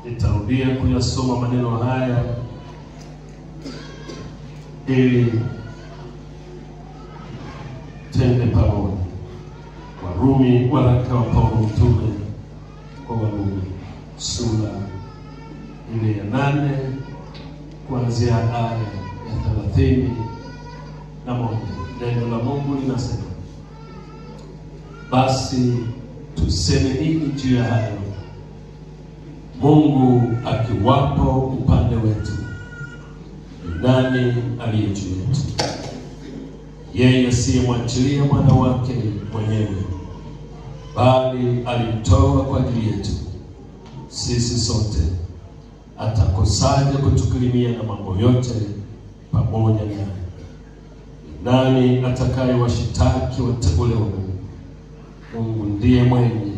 Nitarudia kuyasoma maneno haya ili tende pamoja. Warumi, waraka wa Paulo mtume kwa Warumi sura ile ya 8 kuanzia aya ya 31. Neno la Mungu linasema, basi tuseme nini juu ya hayo? Mungu akiwapo upande wetu, nani aliye juu yetu? Yeye asiyemwachilia mwana wake mwenyewe, bali alimtoa kwa ajili yetu sisi sote, atakosaje kutukirimia na mambo yote pamoja naye? Nani atakaye washitaki wateule wa Mungu? Mungu ndiye mwenye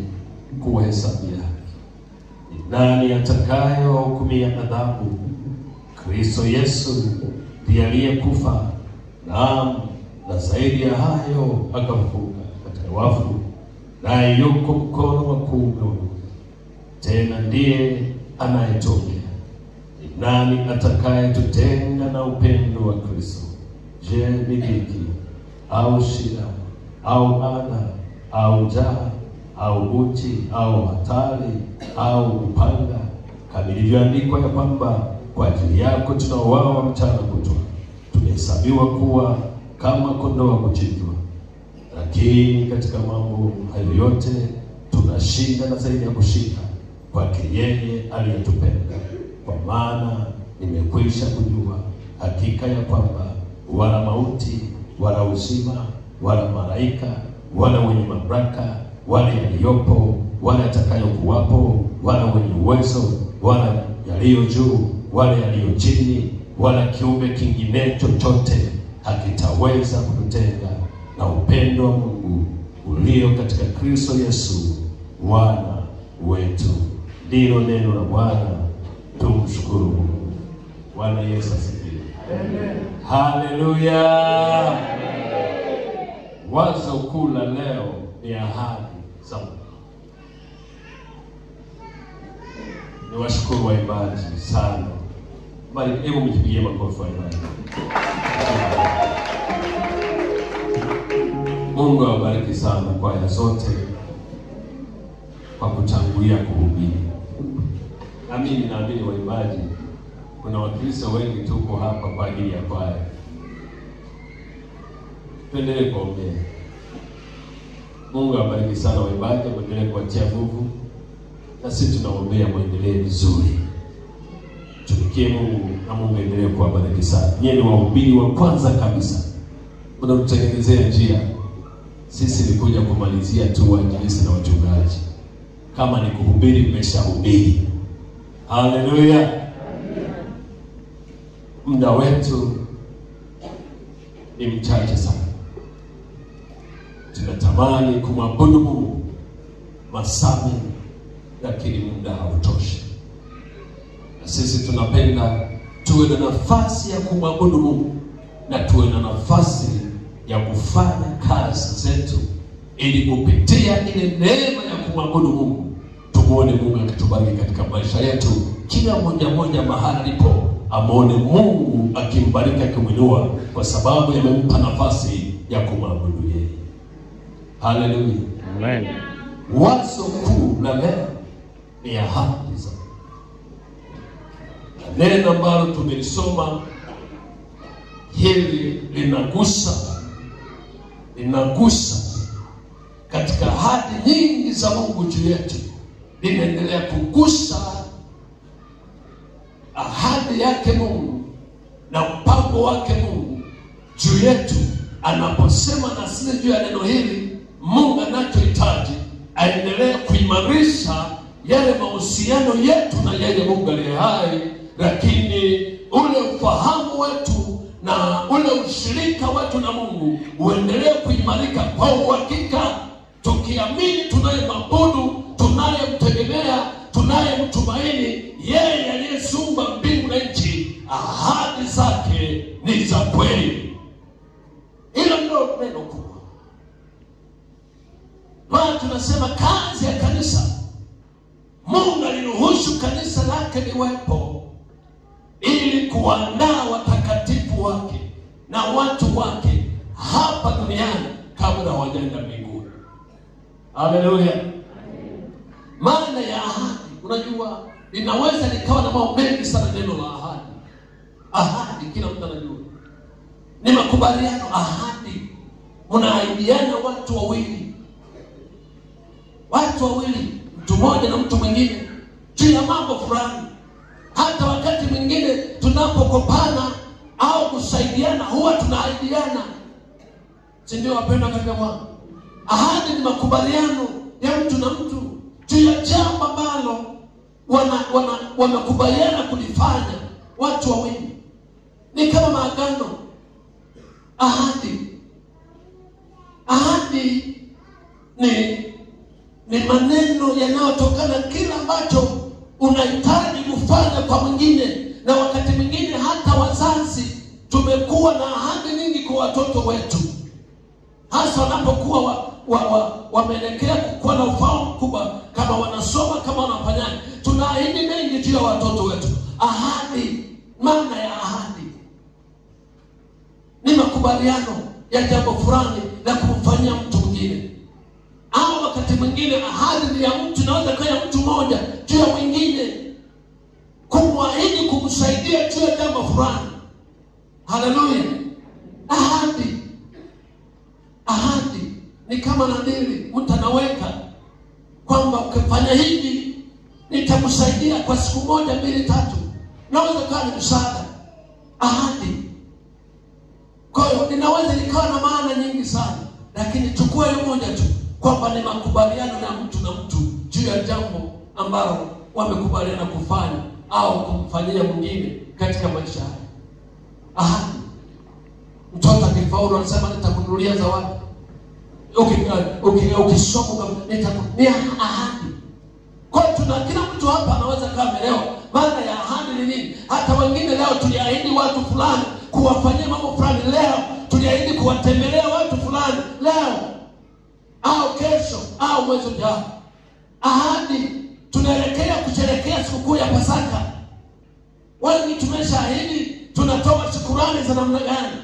kuwahesabia haki. Nani atakaye wahukumia adhabu? Kristo Yesu ndiye aliyekufa, naam, na zaidi ya hayo akafufuka katika wafu, naye yuko mkono wa kuume wa Mungu, tena ndiye anayetuombea. Nani atakaye tutenga na upendo wa Kristo? Je, ni dhiki au shida au adha au njaa au uchi au hatari au upanga? Kama ilivyoandikwa ya kwamba kwa ajili yako tunauawa mchana kutwa, tumehesabiwa kuwa kama kondoo kuchinjwa. Lakini katika mambo hayo yote tunashinda na zaidi ya kushinda kwake yeye aliyetupenda. Kwa maana nimekwisha kujua hakika ya kwamba wala mauti wala uzima wala malaika wala wenye mamlaka wala yaliyopo wala yatakayokuwapo wala wenye uwezo wala yaliyo juu wala yaliyo chini wala kiumbe kingine chochote hakitaweza kututenga na upendo wa Mungu ulio katika Kristo Yesu Bwana wetu. Ndilo neno la Bwana. Tumshukuru Mungu. Bwana Yesu asifiwe. Amen. Haleluya. Wazo kuu la leo ni ahadi za Mungu. Niwashukuru waimbaji sana. Bali hebu mjipigie makofi waimbaji. Mungu awabariki sana kwaya zote kwa kutangulia kuhubiri. Naamini waimbaji, kuna Wakristo wengi tuko hapa kwa ajili ya kwaya. Tuendelee kuombea. Mungu awabariki sana waimbaji, muendelee kuatia nguvu. Na sisi tunaombea muendelee vizuri. Tumikie Mungu na Mungu endelee kuwabariki sana. Nyinyi ni wahubiri wa kwanza kabisa. Mnatutengenezea njia. Sisi ni kuja kumalizia tu wainjilisti na wachungaji. Kama ni kuhubiri, mmeshahubiri. Haleluya. Muda wetu ni mchache sana. Tunatamani kumwabudu Mungu masaa, lakini muda hautoshi. Na sisi tunapenda tuwe na nafasi ya kumwabudu Mungu na tuwe na nafasi ya kufanya kazi zetu, ili kupitia ile neema ya kumwabudu Mungu tumuone Mungu akitubariki katika maisha yetu. Kila mmoja mahali alipo amuone Mungu akimbariki, akimwinua, kwa sababu yamempa nafasi ya kumwabudu yeye. Haleluya. Amen. Wazo kuu la leo ni ahadi za Mungu. Neno ambalo tumelisoma hili linagusa katika ahadi nyingi za Mungu juu yetu. Linaendelea kugusa ahadi yake Mungu na mpango wake Mungu juu yetu. Anaposema na sisi juu ya neno hili, Mungu anachohitaji aendelee kuimarisha yale mahusiano yetu na yeye Mungu aliye hai, lakini ule ufahamu wetu na ule ushirika wetu na Mungu uendelee kuimarika kwa uhakika, tukiamini tunayemwabudu, tunayemtegemea, tunayemtumaini yeye aliyeumba mbingu na nchi. Ahadi zake ni za kweli. Hilo ndio neno kubwa. Bwana, tunasema kazi ya kanisa, Mungu aliruhusu kanisa lake liwepo ili kuandaa watakatifu wake na watu wake hapa duniani kabla hawajaenda mbinguni. Haleluya. Maana ya ahadi, unajua, linaweza likawa na mambo mengi sana neno la ahadi. Ahadi kila mtu anajua. Ni makubaliano, ahadi. Unaahidiana watu wawili. Watu wawili, mtu mmoja na mtu mwingine, juu ya mambo fulani. Hata wakati mwingine tunapokopana au kusaidiana huwa tunaahidiana. Si ndio wapendwa katika Bwana? Ahadi ni makubaliano ya mtu na mtu juu ya jambo ambalo wanakubaliana kulifanya watu wawili. Ni kama maagano. Ahadi ni maneno yanayotokana kila ambacho unahitaji kufanya kwa mwingine. Na wakati mwingine hata wazazi tumekuwa na ahadi nyingi kwa watoto wetu, hasa wanapokuwa wameelekea kuwa na ufahamu mkubwa, kama wanasoma, kama wanafanyaje. Tunaahidi mengi juu ya watoto wetu. Ahadi, maana ya ahadi ni makubaliano ya jambo fulani na kumfanyia mtu mwingine. Au wakati mwingine ahadi ni ya mtu, naweza kuwa ya mtu mmoja juu ya mwingine, kumwahidi kumsaidia juu ya jambo fulani. Haleluya. Ahadi ni kama nadhiri. Mtu anaweka kwamba ukifanya hivi nitakusaidia kwa siku moja, 2, 3. Naweza kuwa ni msaada. Ahadi. Kwa hiyo inaweza ikawa na maana nyingi sana, lakini chukua hiyo moja tu, kwamba ni makubaliano ya mtu na mtu juu ya jambo ambalo wamekubaliana kufanya au kumfanyia mwingine katika maisha haya. Ahadi. Mtoto akifaulu anasema nitakununulia zawadi. Ukisoma ni ahadi. Kwa hiyo kila mtu hapa anaweza kama leo maana ya ahadi ni nini. Hata wengine leo tuliahidi watu fulani kuwafanyia mambo fulani, leo tuliahidi kuwatembelea watu fulani leo au kesho au mwezi ujao. Ahadi. Tunaelekea kusherehekea sikukuu ya Pasaka. Wengi tumeshaahidi tunatoa shukrani za namna gani.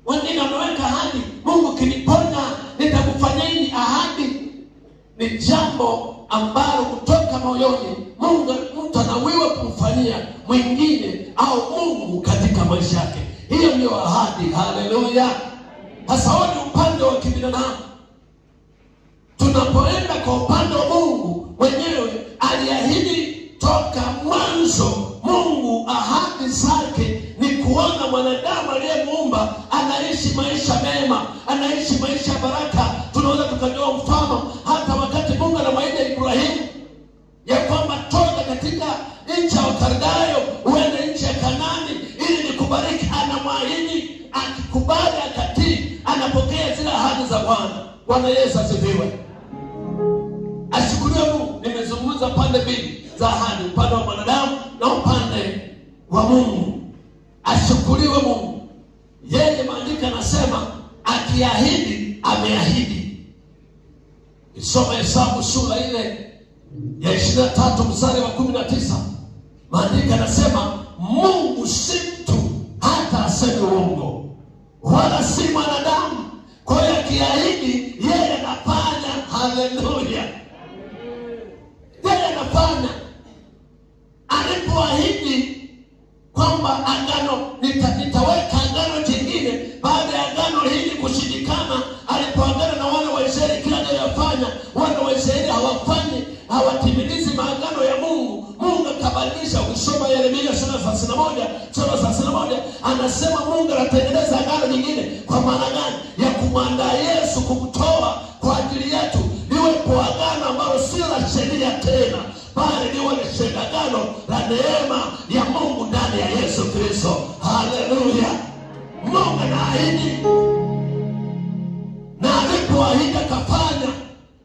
Wengine wameweka ahadi, Mungu kiniponya nitakufanyia hili. Ahadi ni jambo ambalo kutoka moyoni Mungu mtu anawiwa kumfanyia mwingine au Mungu katika maisha yake. Hiyo ndio ahadi. Haleluya. Sasa ni upande wa kibinadamu. Tunapoenda kwa upande wa Mungu mwenyewe, aliahidi toka mwanzo. Mungu ahadi zake ni kuona mwanadamu aliyemuumba anaishi maisha mema, anaishi maisha baraka. Tunaweza tukajua mfano hata wakati Mungu anamwahidi Ibrahimu ya kwamba toka katika nchi ya Wakaldayo uende nchi ya Kanaani ili nikubariki. Anamwahidi, akikubali akatii, anapokea zile ahadi za Bwana. Bwana Yesu asifiwe. Ashukuriwe Mungu. Nimezungumza pande mbili za ahadi, upande wa mwanadamu na upande wa Mungu. Ashukuriwe Mungu. Yeye maandiko yanasema akiahidi ameahidi. Isoma Hesabu sura ile ya 23 mstari wa 19. Maandiko yanasema Mungu si mtu hata aseme uongo, wala si mwanadamu. Kwa hiyo akiahidi yeye anafanya. Haleluya. Yeye anafanya. Alipoahidi kwamba agano nitaweka agano jingine baada ya agano hili kushindikana, alipoagana na wana wa Israeli kila anayofanya wana wa Israeli hawatimilizi maagano ya Mungu, Mungu akabadilisha. Ukisoma Yeremia sura 31 anasema Mungu anatengeneza agano jingine. Kwa maana gani? Ya kumwandaa Yesu, kumtoa kwa ajili yetu, liwepo agano ambalo si la sheria tena, bali liwe ni agano la neema ya Mungu ndani ya Yesu Kristo. Haleluya. Mungu anaahidi, na alipoahidi akafanya.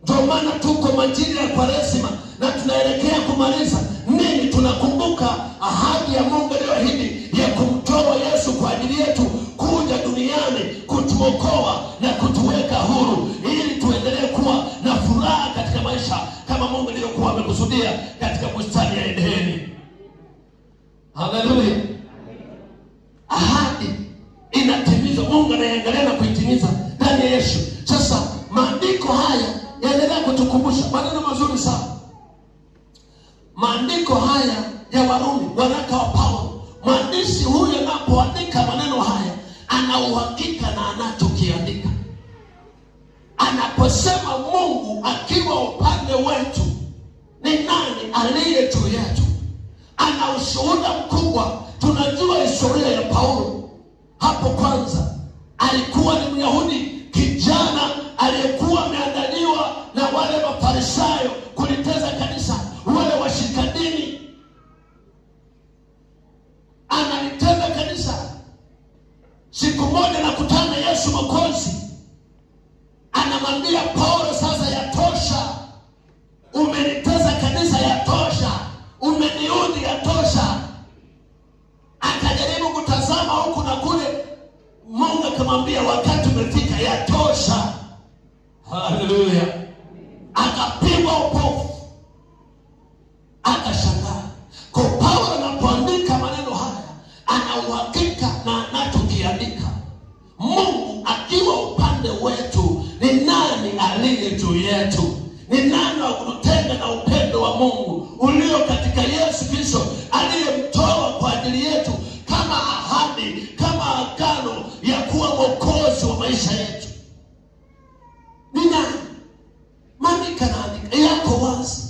Ndio maana tuko majira ya Kwaresima na tunaelekea kumaliza nini. Tunakumbuka ahadi ya Mungu aliyoahidi ya kumtoa Yesu kwa ajili yetu, kuja duniani kutuokoa na kutuweka huru, ili tuendelee kuwa na furaha katika maisha kama Mungu alivyokuwa amekusudia katika bustani ya Edeni. Haleluya. Ahadi inatimizwa, Mungu anaangalia na kuitimiza ndani ya Yesu. Sasa maandiko haya yaendelea kutukumbusha maneno mazuri sana. Maandiko haya ya Warumi, waraka wa Paulo, mwandishi aliye juu yetu. Ana ushuhuda mkubwa. Tunajua historia ya Paulo. Hapo kwanza alikuwa ni Myahudi kijana aliyekuwa ameandaliwa na wale Mafarisayo kuliteza kanisa, wale washika dini. Analiteza kanisa. Siku moja nakutana Yesu Mwokozi, anamwambia Paulo, sasa yatosha. Umeniteza kanisa, yatosha. Umeniudhi, yatosha. Akajaribu kutazama huku na kule. Mungu akamwambia wakati umefika, yatosha. Haleluya. Akapigwa upofu. Akashangaa. Kwa Paulo anapoandika maneno haya, ana uhakika na anachokiandika. Mungu akiwa upande wetu, ni nani aliye juu yetu? Ni nani wa kututenga na upendo wa Mungu ulio katika Yesu Kristo, aliyemtoa kwa ajili yetu kama ahadi, kama agano ya kuwa mwokozi wa maisha yetu? Ni nani? Maandiko yako wazi.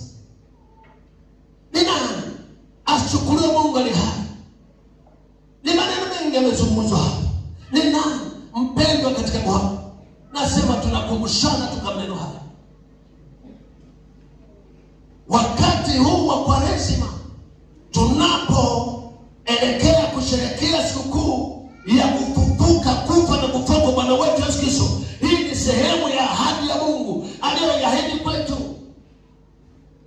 Ni nani asichukuliwe Mungu ali hai? Ni maneno mengi yamezungumzwa hapa. Ni nani mpendwa katika Bwana? Nasema tunakumbushana tuka maneno haya. Wakati huu wa Kwaresima, tunapoelekea kusherehekea sikukuu ya kufufuka, kufa na kufufuka kwa Bwana wetu Yesu Kristo, hii ni sehemu ya ahadi ya Mungu aliyoiahidi kwetu,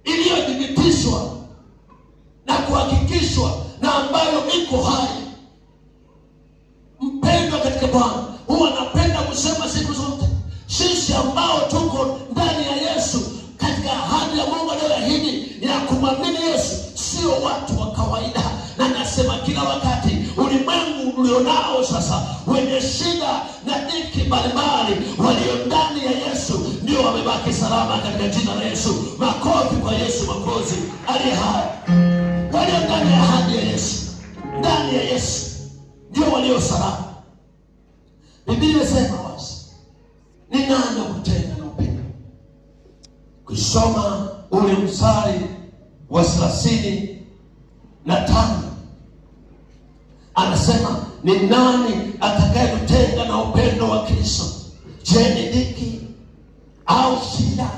iliyodhibitishwa na kuhakikishwa na ambayo iko hai. Mpendwa katika Bwana, huwa napenda kusema siku zote, sisi ambao tuko ndani ya Yesu, katika ahadi ya Mungu aliyoahidi ya kumwamini Yesu, sio watu wa kawaida. Na nasema kila wakati, ulimwengu ulionao sasa wenye shida na dhiki mbalimbali, walio ndani ya Yesu ndio wamebaki salama katika jina la Yesu. Makofi kwa Yesu Mwokozi aliye hai. Walio ndani ya ahadi ya Yesu, ndani ya Yesu, ndio walio salama. Biblia inasema wazi, ni nani kutenga na upendo? Kusoma ule mstari wa 35, anasema ni nani atakayetutenga na upendo wa Kristo? Je, ni dhiki au shida?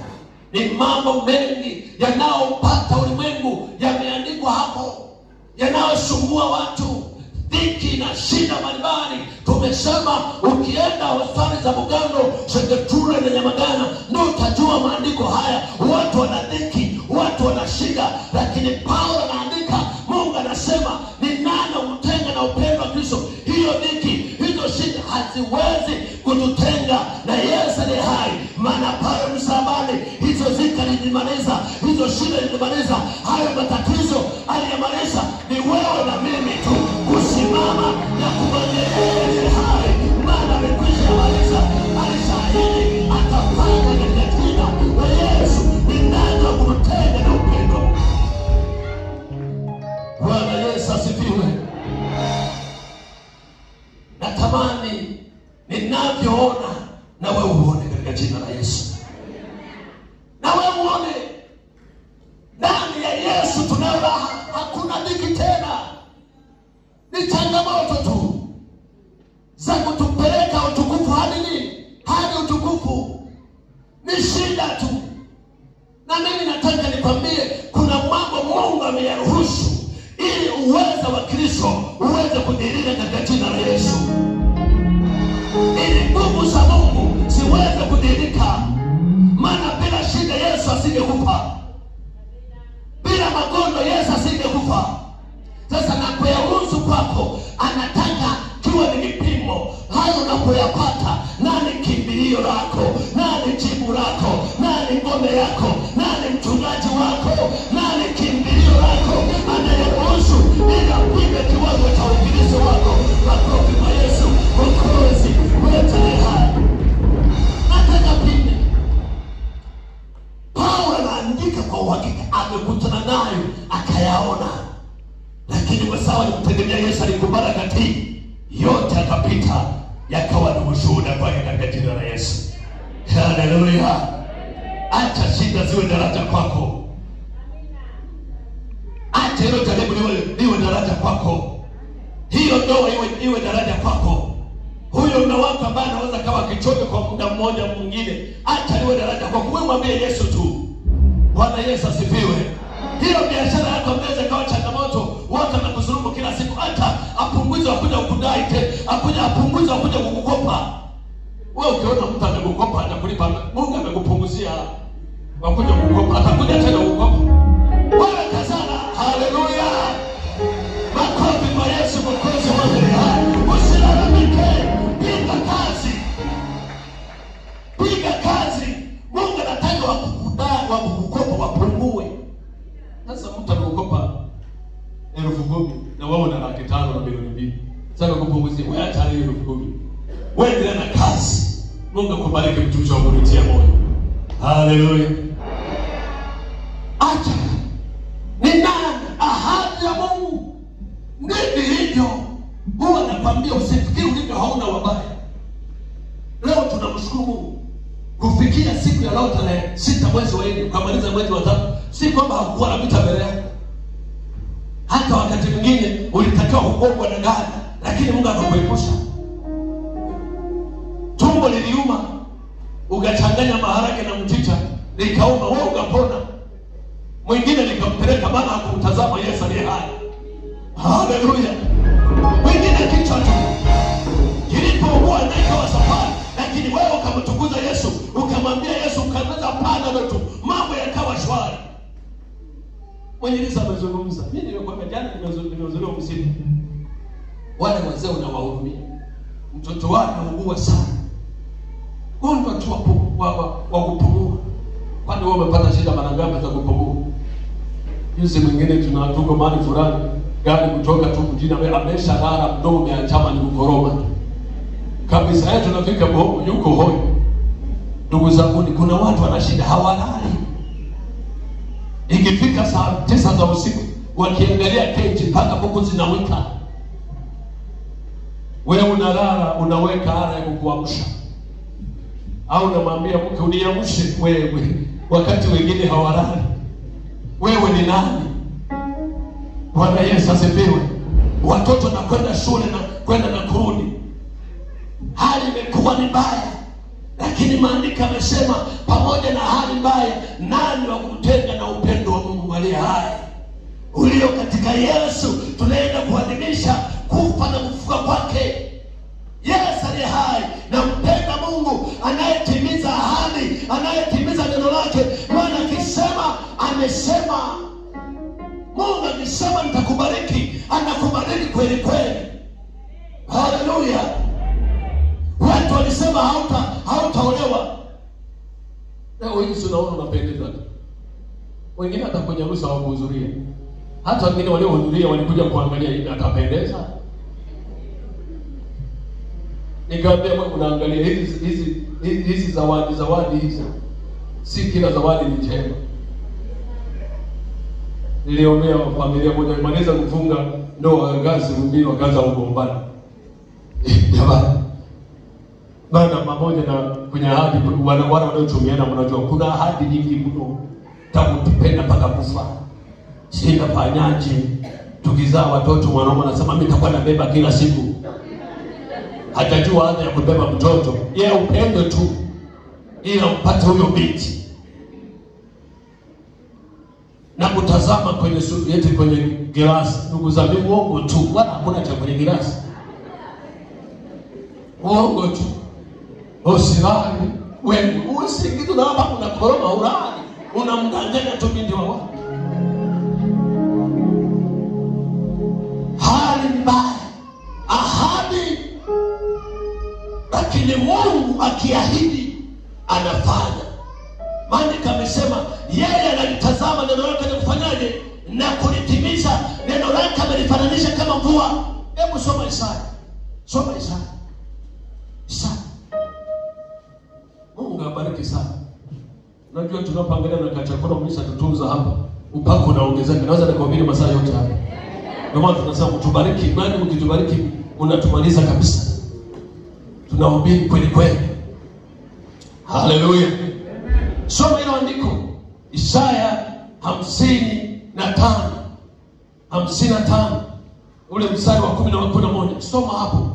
Ni mambo mengi yanaopata ulimwengu yameandikwa hapo, yanaosumbua watu, dhiki na shida mbalimbali. Tumesema ukienda hospitali za Bugando, Segetura na Nyamagana, ndio utajua maandiko haya. Watu wana dhiki, watu wana shida, lakini Paulo anaandika, Mungu anasema ni nani kutenga na upendo wa Kristo? Hiyo dhiki, hizo shida haziwezi kututenga na Yesu aliye hai. Maana pale msalabani hizo zika nilimaliza, hizo shida nilimaliza, hayo matatizo aliyemaliza. Ni wewe na mimi tu kusimama na kumwambia aliye hai, maana amekwisha maliza. Alishahidi atafanya katika jina la Yesu. Ni nani kututenga na upendo? Bwana Yesu asifiwe. Natamani ninavyoona na wewe uone katika jina la Yesu. Na wewe uone ndani ya Yesu tunayo raha, hakuna dhiki tena. Ni changamoto tu za kutupeleka utukufu hadi nini? Hadi utukufu. Ni shida tu. Na mimi nataka nikwambie, kuna mambo Mungu ameyaruhusu ili uwezo wa Kristo uweze kudhihirika katika jina la Yesu. Ili nguvu za Mungu ziweze kudhihirika. Maana bila shida Yesu asingekufa. Bila magonjwa Yesu asingekufa. Sasa nakuyaruhusu kwako, anataka kiwe ni kipimo. Hayo unapoyapata, nani kimbilio lako? Nani jibu lako? Nani ngome yako? Nani mchungaji wako? Nani kimbilio lako? Anayeruhusu ili apime kiwango cha ukristo wako. Makofi kwa Yesu Mwokozi wetu aliye hai. Nataka pime. Paulo anaandika kwa uhakika, amekutana nayo akayaona. Lakini kwa sababu kumtegemea Yesu alikubali kati yote akapita, yakawa ni ushuhuda kwake katika jina la Yesu. Haleluya. Acha shida ziwe daraja kwako. Acha hilo jaribu liwe daraja kwako. Hiyo ndoa iwe daraja kwako. Huyo mume wako ambaye anaweza kawa kichocho kwa muda mmoja mwingine, acha liwe daraja kwako. Wewe mwambie Yesu tu. Bwana Yesu asifiwe. Hiyo biashara yako inaweza kawa changamoto, watu wanakusurumu kila siku, hata apunguze wakuja kukudai apunguze wakuja kukukopa. Wewe ukiona mtu amekukopa atakulipa, Mungu amekupunguzia wakuja kukukopa, atakuja tena kukukopa. Wewe kazana. Haleluya. Makofi kwa Yesu Mwokozi wangu. Usilalamike, piga kazi. Piga kazi. Mungu anataka wakukudai, wakukukopa wapungue. Sasa mtu anakukopa 10,000 na wewe una 500,000 na milioni 2. Sasa kupunguzia, wewe acha ile 10,000. Wewe endelea na kazi. Mungu akubariki mtumishi wa Mungu, tia moyo. Haleluya. Acha. Ni nani ahadi ya Mungu? Ndivyo hivyo. Huwa nakwambia usifikiri ulivyo hauna wabaya. Leo tunamshukuru Mungu. Kufikia siku ya leo tarehe 6 mwezi wa 4 ukamaliza mwezi wa 3, si kwamba hakuwa na vita mbele yako. Hata wakati mwingine ulitakiwa kugongwa na gari, lakini Mungu akakuepusha. Tumbo liliuma, ukachanganya maharage na mchicha, likauma, wewe ukapona. Mwingine nikampeleka maana hakumtazama Yesu aliye hai. Haleluya. Mwingine kichwa tu kilipougua na ikawa safari, lakini wewe ukamtukuza Yesu, ukamwambia Yesu, ukamwambia pana wetu, mambo yakawa shwari. Mwenyezi amezungumza. Mimi nilikwambia jana, nimezungumza msimu. Wale wazee unawahurumia. Mtoto wako anaugua sana. Gonjwa tu wa kupumua. Kwani wewe umepata shida mara ngapi za kupumua? Yuzi mwingine tunatoka mahali fulani, gari kutoka tu mjini, amesha rara mdomo umeachama ni kukoroma. Kabisa yetu tunafika boho yuko hoi. Ndugu zangu, kuna watu wana shida hawalali. Ikifika saa 9 za usiku wakiangalia keji mpaka kuku zinawika. Wewe unalala, unaweka ara ya kukuamsha. Au unamwambia mke uniamshe wewe, wakati wengine hawalali. Wewe ni nani? Bwana Yesu asifiwe. Watoto na kwenda shule na kwenda na kurudi. Hali imekuwa ni mbaya. Lakini maandiko yamesema pamoja na hali mbaya, nani wa kutenga na upendo wa Mungu aliye hai ulio katika Yesu? Tunaenda kuadhimisha kufa na kufufuka kwake. Yesu aliye hai na mpenda Mungu anayetimiza ahadi, anayetimiza neno lake. Bwana akisema amesema. Mungu akisema nitakubariki, anakubariki kweli kweli. Haleluya. Watu walisema hautaolewa. Leo hivi unaona unapendeza. Wengine hata kwenye harusi hawakuhudhuria. Hata wengine waliohudhuria walikuja kuangalia hivi akapendeza. Nikamwambia wewe unaangalia hizi zawadi hizi. Si kila zawadi ni njema. Niliombea familia moja imaliza kufunga ndoa ngazi mbili wakaanza kugombana. Jamani. Bana pamoja na kwenye ahadi wale wanaotumiana, mnajua kuna ahadi nyingi mno. Takupenda mpaka kufa. Sina fanyaje. Tukizaa watoto mwanaume anasema mimi nitakuwa nabeba kila siku. Hatajua hata ya kubeba mtoto. Yeye upendo tu. Ila upate huyo binti. Na kutazama kwenye subieti kwenye glasi. Ndugu zangu, uongo tu. Wala hakuna cha kwenye glasi. Uongo tu. Usilali. Wewe usingizi na hapa kuna koroma ulali. Unamdanganya tu binti wa watu. Hali mbaya. Ahadi. Lakini Mungu akiahidi anafanya. Maandiko yamesema yeye analitazama neno lake na kufanyaje? Na kulitimiza. Neno lake amelifananisha kama mvua. Hebu soma Isaya. Soma Isaya. Mungu abariki sana. Unajua tunapoangalia na kachakula mwisho tutunza hapa. Upako unaongezeka. Naweza nikuhubiri masaa yote hapa. Ndio maana tunasema tubariki. Maana ukitubariki unatumaliza kabisa. Tunahubiri kweli kweli. Haleluya. Soma ile andiko. Isaya 55. 55 ule mstari wa 10 na 11. Soma hapo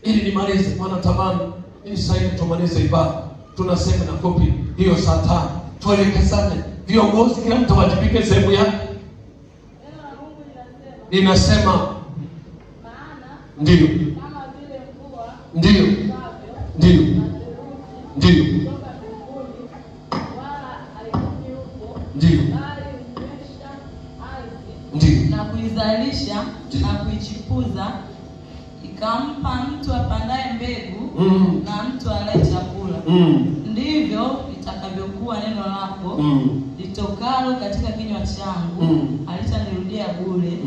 ili nimalize, maana tamani ili sasa tumalize ibada. Tunasema na kopi hiyo saa 5. Tuelekezane viongozi, kila mtu wajibike sehemu yake. Inasema ndio, kama vile mvua, ndio ndio ndio ndio na kuizalisha na kuichipuza, ikampa mtu apandaye mbegu na mtu alaye chakula. Ndivyo litakavyokuwa neno lako litokalo katika kinywa changu, halitanirudia bure,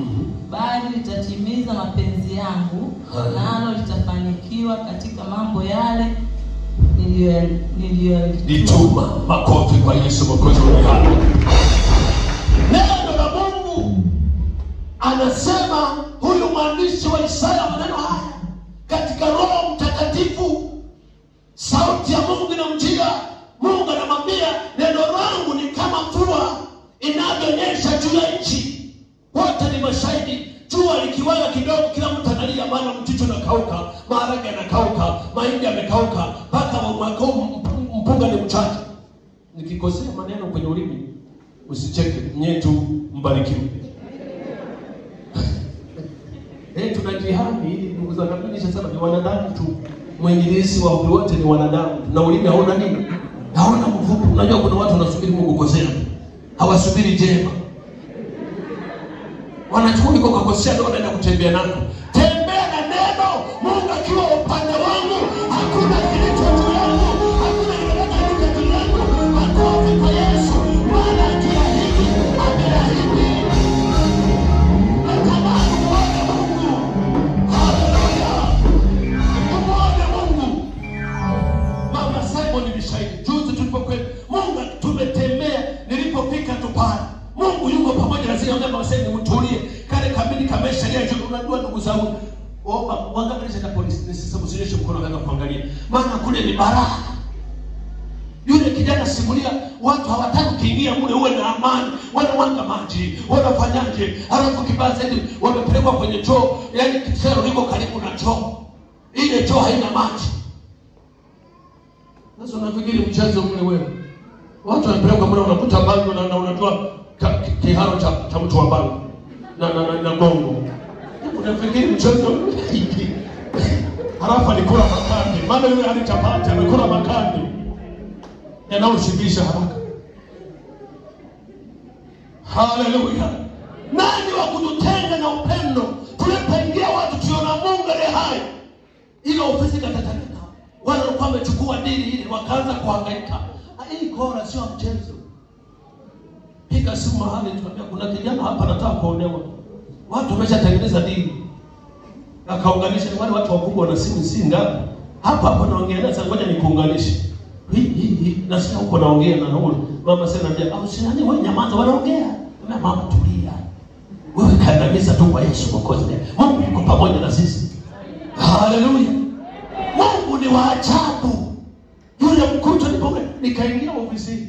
bali litatimiza mapenzi yangu, nalo litafanikiwa katika mambo yale niliyolituma. Makofi kwa Yesu Mwokozi wetu. Neno la Mungu anasema huyu mwandishi wa Isaya maneno haya katika Roho Mtakatifu. Sauti ya Mungu inamjia. Mungu anamwambia neno langu ni kama mvua inavyonyesha juu ya nchi. Wote ni mashahidi. Jua likiwaka kidogo, kila mtu analia, maana mchicho unakauka, maharage yanakauka, mahindi yamekauka, mpaka mpunga ni mchache. Nikikosea maneno kwenye ulimi usicheke, nyetu mbarikiwe. Tunajihami ili ndugu zangu, mimi nishasema ni wanadamu tu. Mwinjilisti wa wote ni wanadamu. Na ulimi hauna nini? Hauna mvuto. Unajua kuna watu wanasubiri Mungu kukosea. Hawasubiri jema. Wanachukua iko kukosea ndio wanaenda kutembea nako. Tembea na neno. Mungu akiwa upande wangu, hakuna kilicho juu yangu, hakuna kilicho juu yangu. Makofi kwa Yesu. Maana akiahidi, ameahidi. Natamani muone Mungu. Haleluya. Muone Mungu. Mama Simon ni shahidi. Juzi tulipokuwa Mungu tumetembea, nilipofika tu pale. Mungu yuko pamoja na zile ngamba waseme utulie. Kale kamili kamesha leo juu. Unajua ndugu zangu, wangapilisha na polisi nisisabusishe mkono kaka kuangalia. Maana kule ni baraka. Yule kijana simulia, watu hawataka kuingia mule, uwe na amani. Wanawanga maji, wanafanyaje? Halafu kibaya zaidi wamepelekwa kwenye choo, yani kisero liko karibu na choo. Ile choo haina maji. Sasa unafikiri mchezo mle wewe? Watu wanapelekwa mle, unakuta bango na unatoa kiharo cha mtu wa bango na gongo. Unafikiri mchezo hiki? Halafu alikula makande. Maana yule alichapata amekula makande yanayoshibisha haraka. Haleluya. Nani wa kututenga na upendo? Tulipoingia watu tuliona Mungu aliye hai. Ile ofisi katatanika. Wale walikuwa wamechukua dili ile wakaanza kuhangaika. Hii kora sio mchezo. Piga simu mahali tuambia kuna kijana hapa anataka kuonewa. Watu wameshatengeneza dili. Akaunganisha wale watu wakubwa na simu si ngapi. Hapa naongea sasa, ngoja nikuunganishe. Hii nasikia huko naongea na huyo. Mama sasa anambia, "Au si nani wewe nyamaza wanaongea." Mama tulia. Wewe kandamiza tu kwa Yesu Mwokozi. Mungu yuko pamoja na sisi. Haleluya. Mungu ni wa ajabu. Yule mkuto nikaingia ofisini.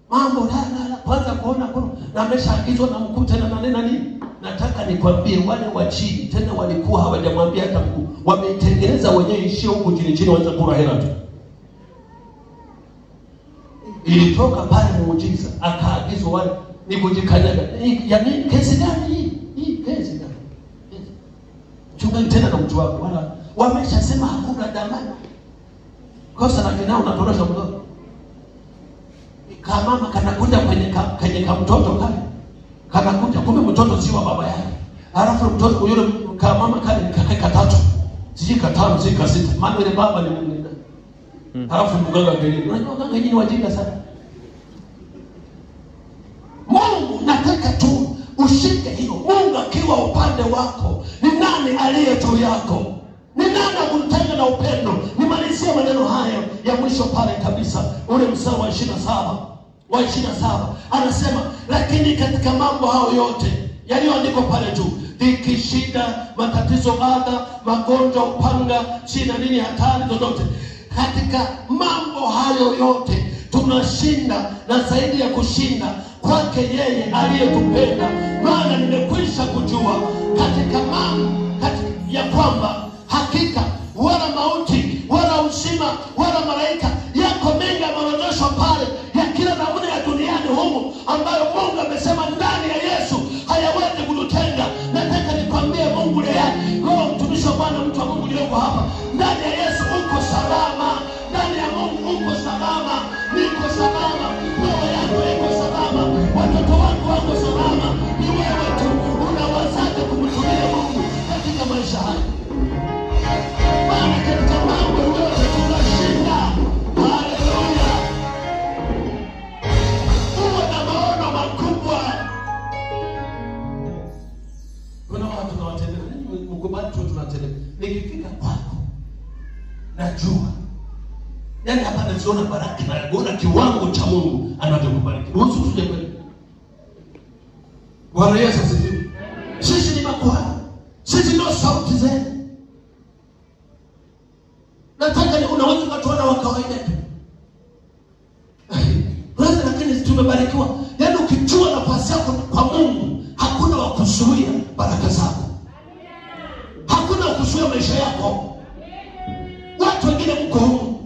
Mambo la kwanza kuona na ameshaagizwa na mkuu tena na nini? Nataka nikwambie wale wa chini tena walikuwa hawajamwambia hata mkuu. Wameitengeneza wenyewe ishio huko chini waanza kula hela tu. Ilitoka pale muujiza, akaagizwa wale ni kujikanyaga. Ya nini kesi gani hii? Hii kesi gani? Chunga tena na mtu wako wala wameshasema hakuna dhamana. Kosa la kinao unatorosha mdomo. Kama mama kanakuja kwenye mtoto kale. Kanakuja kumbe mtoto si wa baba yake. Halafu mtoto yule kama mama kale kaka tatu. Siji katano siji kasita. Maana yule baba ni mwingine. Halafu mganga gani? Unajua mganga yeye ni wajinga sana. Mungu nataka tu ushike hilo. Mungu akiwa upande wako, ni nani aliye juu yako? Ni nani akutenga na upendo? Nimalizie maneno haya ya mwisho pale kabisa. Ule mstari wa 27 anasema, lakini katika mambo hayo yote yaliyoandikwa pale juu, dhiki, shida, matatizo, adha, magonjwa, upanga, shida nini, hatari zozote, katika mambo hayo yote tunashinda na zaidi ya kushinda kwake yeye aliyetupenda. Maana nimekwisha kujua katika ya kwamba hakika wala mauti wala uzima wala malaika, yako mengi yameorodheshwa pale ya kila namna ya duniani humu, ambayo Mungu amesema ndani ya Yesu hayawezi kututenga. Nataka nikwambie Mungu leo, Roho mtumishi wa Bwana, mtu wa Mungu yuko hapa, ndani ya Yesu uko salama, ndani ya Mungu uko salama, niko salama, roho yako iko salama, watoto wako wako salama. Ni wewe tu unawazaje kumtumia Mungu katika maisha haya. Maana katika mambo yote tunashinda. Haleluya. Uwe na maono makubwa. Kuna watu tunawatendea, mkubali tu tunatendea. Nikifika kwako najua, yaani hapa naziona baraka, naona kiwango cha Mungu anavyokubariki. Ruhusu tuje kweli. Bwana Yesu asifiwe. Sisi ni makuhani, sisi ndio sauti zenu. Nataka unaweza kutuona wa kawaida tu. Lakini tumebarikiwa. Yaani ukijua nafasi yako kwa Mungu, hakuna wa kuzuia baraka zako. Hakuna wa kuzuia maisha yako. Watu wengine mko huko,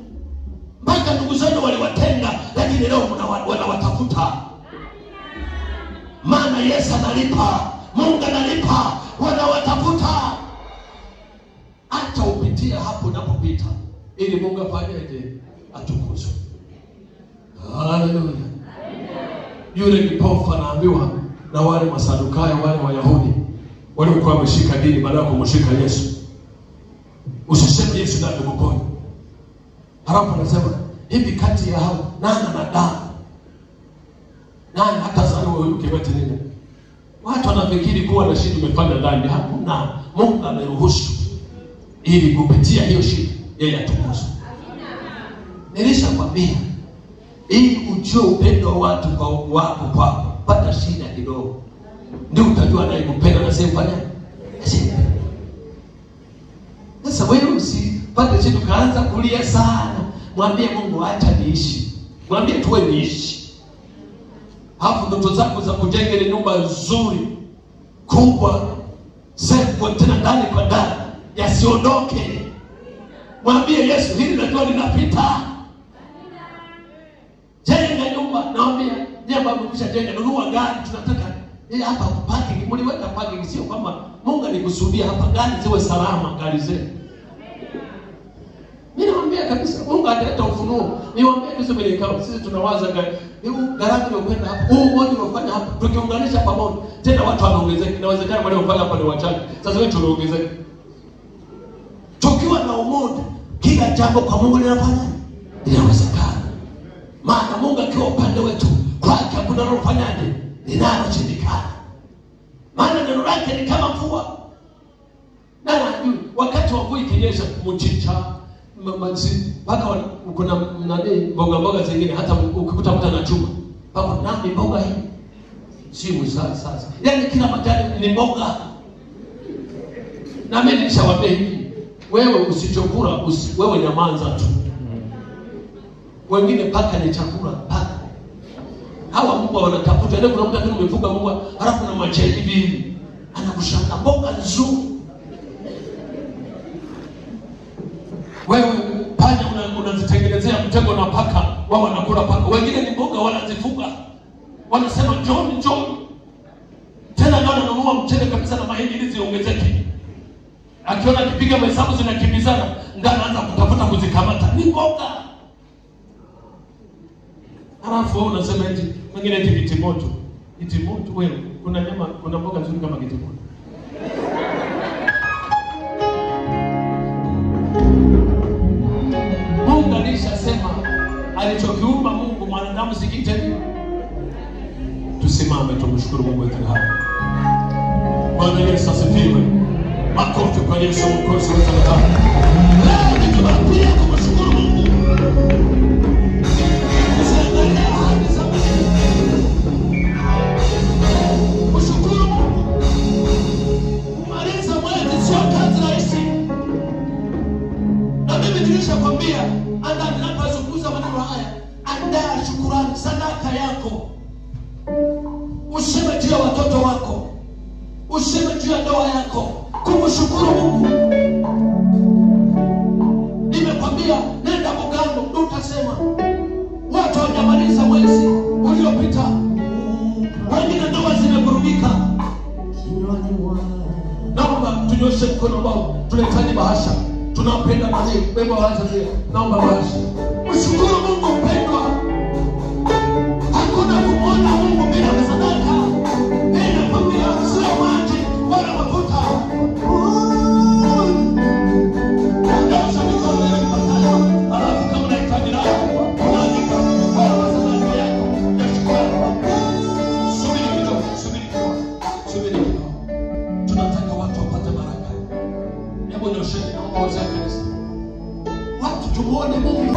mpaka ndugu zenu waliwatenga, lakini leo wanawatafuta. Maana Yesu analipa, Mungu analipa, wanawatafuta. Hata upitia hapo unapopita, ili Mungu afanyeje? Atukuzwe. Haleluya. Yule kipofu anaambiwa na wale Masadukayo, wale Wayahudi waliokuwa wameshika dini baada ya kumshika Yesu, usiseme Yesu ndiye kuponya. Halafu anasema hivi, kati ya hao nani ana damu? Nani hata zaliwa huyu kiwete nini? Watu wanafikiri kuwa na shida umefanya dhambi. Hakuna. Mungu ameruhusu ili kupitia hiyo shida yeye atukuzwe. Nilishakwambia ili ujue upendo wa watu kwa wako kwako, pata shida kidogo ndio utajua anayekupenda na sema fanya. Sasa wewe usipate shida ukaanza kulia sana. Mwambie Mungu acha niishi. Mwambie tuwe niishi. Hapo ndoto zako za kujenga ile nyumba nzuri kubwa, safe tena ndani kwa ndani, yasiondoke. Mwambie Yesu, hili najua linapita. Jenga nyumba, naambia nyumba mkisha jenga, nunua gari. Tunataka hapa parking, mliweka parking, sio kwamba Mungu alikusudia hapa gari ziwe salama, gari zetu. Mimi naambia kabisa Mungu ataleta ufunuo. Niwaambie hizo melekao, sisi tunawaza gharama ile kwenda hapo. Mmoja unafanya hapo, tukiunganisha pamoja, tena watu wanaongezeka. Inawezekana wale wafanya hapa ni wachache. Sasa wewe tunaongezeka. Tukiwa na umoja, kila jambo kwa Mungu linafanya linawezekana. Maana Mungu akiwa upande wetu, kwake hakuna linalofanyaje? Linaloshindikana. Maana neno lake ni kama mvua. Na wakati wa mvua ikinyesha, mchicha maji mpaka kuna mboga zingine, hata ukikuta mtu anachuma pako nani mboga hii si mwisasa sasa, yaani kila majani ni mboga. Na mimi nishawaambia hivi, wewe usichokula, wewe nyamanza tu. Wengine paka ni chakula, paka hawa mbwa wanatafuta. Ndio kuna mtu akiwa umefuga mbwa halafu na majani hivi anakushanga mboga nzuri. Wewe panya unazitengenezea mtego na paka, wao wanakula paka. Wengine ni mboga wanazifuga, wanasema John tena ndio ananunua mchele kabisa na mahindi ili ziongezeke. Akiona kipiga mahesabu zinakimbizana, ndio anaanza kutafuta kuzikamata. Ni mboga. Halafu wewe unasema eti mwingine eti kitimoto. Kitimoto wewe, kuna nyama, kuna mboga nzuri kama kitimoto. Mungu alishasema alichokiumba Mungu mwanadamu sikiteni. Tusimame tumshukuru Mungu wetu hapa. Bwana Yesu asifiwe. Makofi kwa Yesu mkosi wetu hapa. Leo tunapia kumshukuru Mungu. Mshukuru Mungu. Kumaliza mwezi sio kazi rahisi. Na mimi nilishakwambia, andaa ninapozungumza maneno haya, andaa Naomba tunyoshe mkono wao. Tunahitaji bahasha. Tunapenda na yeye. Beba bahasha zile. Naomba bahasha. Mshukuru Mungu mpendwa. Hakuna kumwona Mungu bila sadaka. Bila familia sio maji wala mafuta. Nyosha mikono yako patana. Alafu kama unahitaji raha, unaandika kwa sadaka yako. Subiri kidogo. Tunataka watu wapate baraka. Hebu nyosheni naomba wazee kanisa. Watu tumuone Mungu.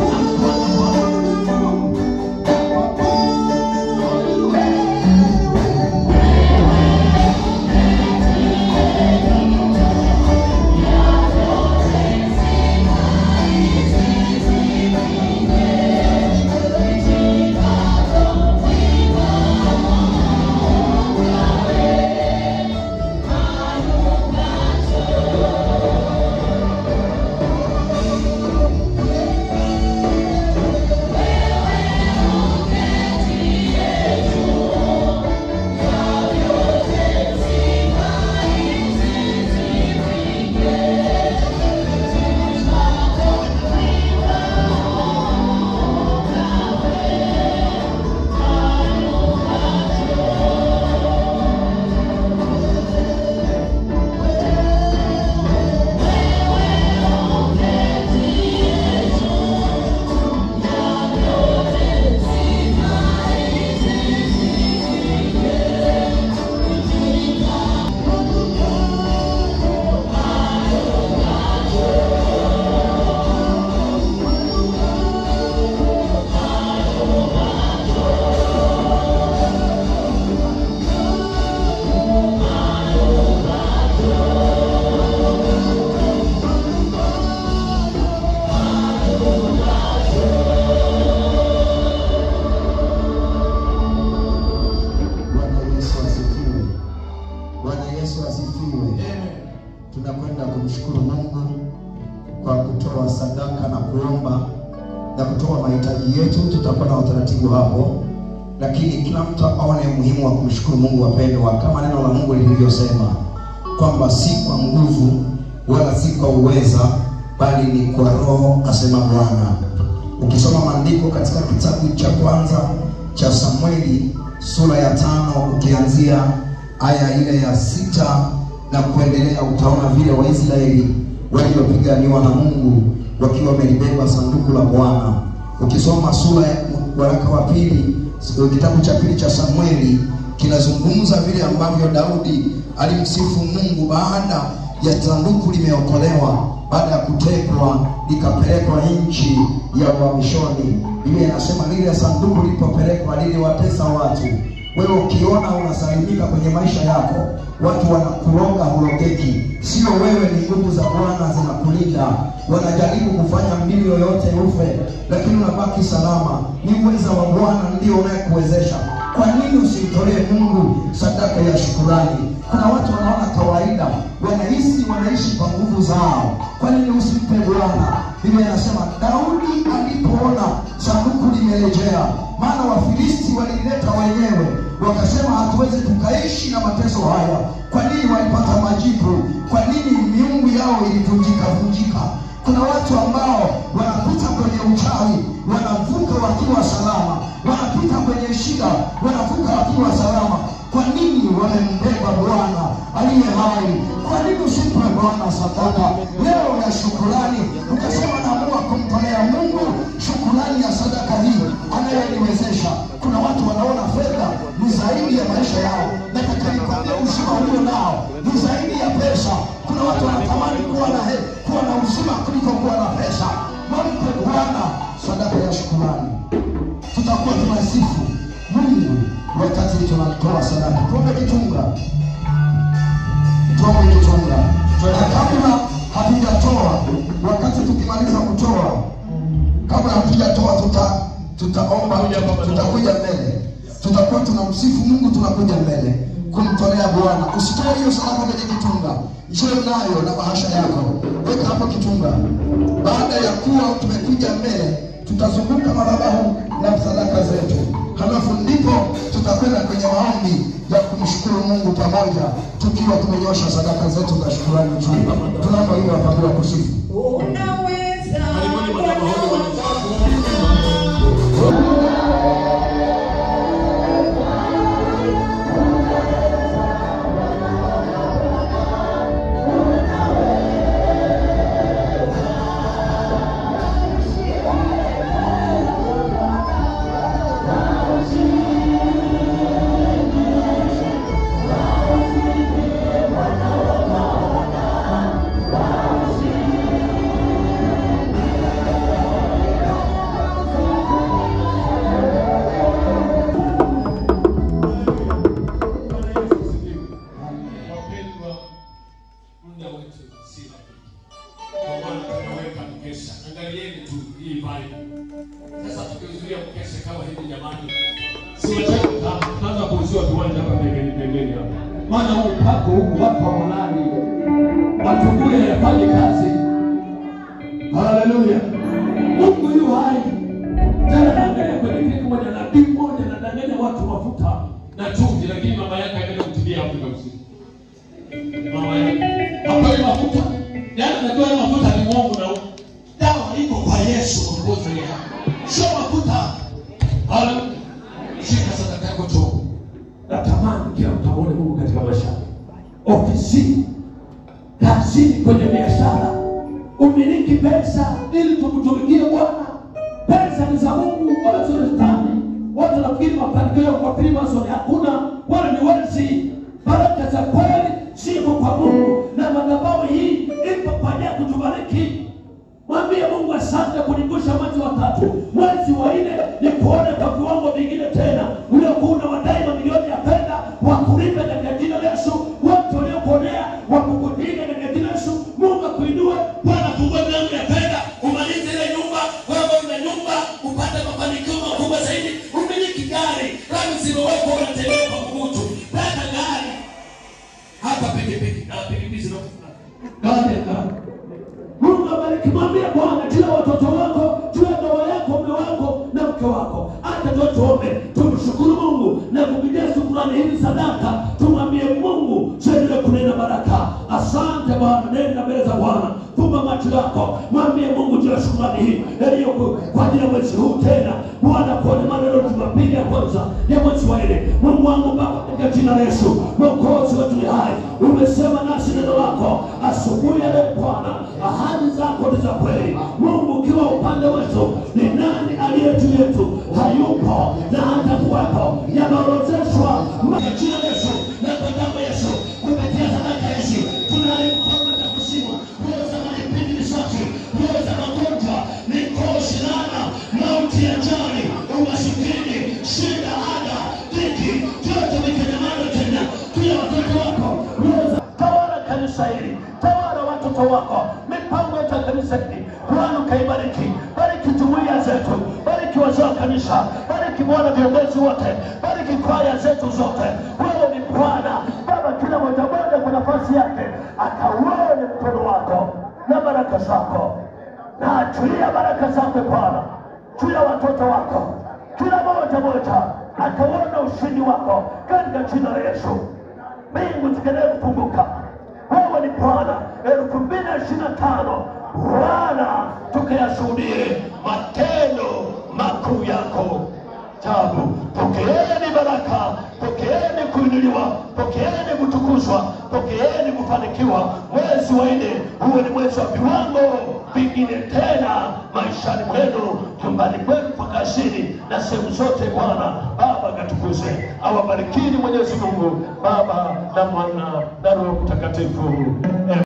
Tunakwenda kumshukuru Mungu kwa kutoa sadaka na kuomba na kutoa mahitaji yetu. Tutakuwa na utaratibu hapo, lakini kila mtu aone umuhimu wa kumshukuru Mungu. Wapendwa, kama neno la Mungu lilivyosema kwamba si kwa nguvu wala si kwa uweza, bali ni kwa Roho, asema Bwana. Ukisoma maandiko katika kitabu cha kwanza cha Samueli sura ya 5 ukianzia aya ile ya 6 na kuendelea, utaona vile Waisraeli waliopiganiwa na Mungu wakiwa wamelibeba sanduku la Bwana. Ukisoma sura ya waraka wa pili, kitabu cha pili cha Samueli, kinazungumza vile ambavyo Daudi alimsifu Mungu baada ya sanduku limeokolewa, baada ya kutekwa likapelekwa nchi ya uhamishoni. Biblia inasema lile sanduku lilipopelekwa liliwatesa watu. Wewe ukiona unasalimika kwenye maisha yako, watu wanakuroga hulogeki, sio wewe, ni nguvu za Bwana zinakulinda. Wanajaribu kufanya mbinu yoyote ufe, lakini unabaki salama. Ni uweza wa Bwana ndio unayekuwezesha. Kwa nini usimtolee Mungu sadaka ya shukrani? Kuna watu wanaona kawaida, wanahisi wanaishi kwa nguvu zao. Kwa nini usimpe Bwana? Biblia inasema Daudi alipoona sanduku limerejea, maana Wafilisti walileta wenyewe, wakasema hatuwezi tukaishi na mateso haya. Kwa nini? Walipata majibu. Kwa nini? miungu yao ilivunjika. Kuna watu ambao wanapita kwenye uchawi, wanavuka wakiwa salama, wanapita kwenye shida, wanavuka wakiwa salama. Kwa nini? Wamembeba Bwana aliye hai. Kwa nini usimpe Bwana sadaka leo ya shukrani, ukasema naamua kumtolea Mungu shukrani ya sadaka hii anayeniwezesha? Kuna watu wanaona fedha ni zaidi ya maisha yao. Nataka nikwambie uzima ulio nao ni zaidi ya pesa. Kuna watu wanatamani kuwa na uzima kuliko kuwa na pesa. Mpe Bwana sadaka ya shukrani. Tutakuwa tunasifu Mungu wakati tunatoa sadaka. Tuombe kitunga. Na kabla hatujatoa, wakati tukimaliza kutoa, kabla hatujatoa tutaomba, tutakuja mbele. Tutakuwa tunamsifu Mungu, tunakuja mbele kumtolea Bwana. Usitoe hiyo sadaka kwenye kitunga. Njoo nayo na bahasha yako. Weka hapo kitunga. Baada ya kuwa tumekuja mbele, tutazunguka madhabahu na sadaka zetu, halafu ndipo tutakwenda kwenye maombi ya kumshukuru Mungu pamoja, tukiwa tumenyosha sadaka zetu za shukrani juu. Tunaomba hiyo wapambia kusifu. Unaweza angalieni tu hii Bible. Sasa tukizuia mkesha kama hivi jamani. Si wacha kwanza kuuziwa viwanja hapa pembeni hapa. Maana huu pako huku watu wa Molani. Watu kule yafanye kazi. Haleluya. Mungu yu hai. Tena naangalia kwenye kitu moja na bibi moja na danganya watu mafuta na chumvi, lakini mama yake ameenda kutibia Afrika Kusini. Mama yake hapo mafuta. Yaani najua mafuta ni Mungu na dawa iko kwa Yesu mkozo yako. Sio mafuta. Haleluya. Shika sadaka yako tu. Natamani kila mtu aone Mungu katika maisha. Ofisi, kazini, kwenye biashara, umiliki pesa ili tumtumikie Bwana. Pesa ni za Mungu, wala sio shetani. Watu nafikiri mafanikio kwa Freemason hakuna, wala ni wezi. Baraka za kweli ziko kwa Mungu, na madhabahu hii ipo kwa ajili ya kutubariki. Mwambie Mungu asante kunigusha mwezi wa 3. Mwezi wa 4 ni kuona kwa viwango vingine tena. Uliokuwa unawadai mamilioni ya fedha wakulipe katika jina la Yesu. Watu waliokuonea wakukupiga katika jina la Yesu. Mungu akuinue. Bwana fungua milango ya fedha. Umalize ile nyumba. Wewe una nyumba, upate mafanikio makubwa zaidi. Umiliki gari. Kama sio wewe unatembea kwa mtu. Pata gari. Hapa pikipiki. Na pikipiki zina gari. Mungu abariki. Mwambie Bwana juu ya watoto wako, juu ya ndoa yako, mume wako na mke wako. Hata tuombe, tumshukuru Mungu na kupitia shukrani hizi sadaka, tumwambie Mungu tuendelee kunena baraka. Asante Bwana, nenda mbele za Bwana. Fumba macho yako, mwambie Mungu juu ya shukrani hii iliyoko kwa ajili ya mwezi huu tena. Bwana kuone maneno Jumapili ya kwanza ya mwezi wa 4. Mungu wangu Baba, katika jina la Yesu, Mwokozi wetu ni hai. Umesema nasi neno lako asubuhi ya leo Bwana, ahadi zako ni za kweli. Mungu ukiwa upande wetu, ni nani aliye juu yetu? Hayupo na hatakuwepo. Yameorodheshwa katika jina la Yesu na kwa damu ya Yesu, kupitia sadaka ya Yesu. Tunalipanga na kusimama kuweza malipindi lisasi, kuweza magonjwa, mikosi, laana, mauti ya jani, umasikini, shida, ada, dhiki, vyote vikanyamana tena. Pia watoto wako, tawala kanisa hili, tawala watoto wako, mipango ya kanisa hili. Bwana ukaibariki, bariki jumuiya zetu, bariki wazee wa kanisa, bariki Bwana viongozi wote, bariki kwaya zetu zote. Wewe ni Bwana. Baba, kila mmoja kwa nafasi yake akauone mkono wako na baraka zako. Na achilia baraka zako Bwana juu ya watoto wako, kila mmoja akauona ushindi wako katika jina la Yesu. Mbingu zikaendelee kufunguka. Wewe ni Bwana. 2025 Bwana, tukayashuhudie matendo makuu yako. Tabu, pokeeni baraka, pokeeni kuinuliwa, pokeeni kutukuzwa, pokeeni kufanikiwa. Mwezi wa 4 huo ni mwezi wa viwango vingine tena maishani mwenu, nyumbani kwenu, kwa kazini na sehemu zote. Bwana Baba katukuze. Awabarikini Mwenyezi Mungu Baba na Mwana na Roho Mtakatifu.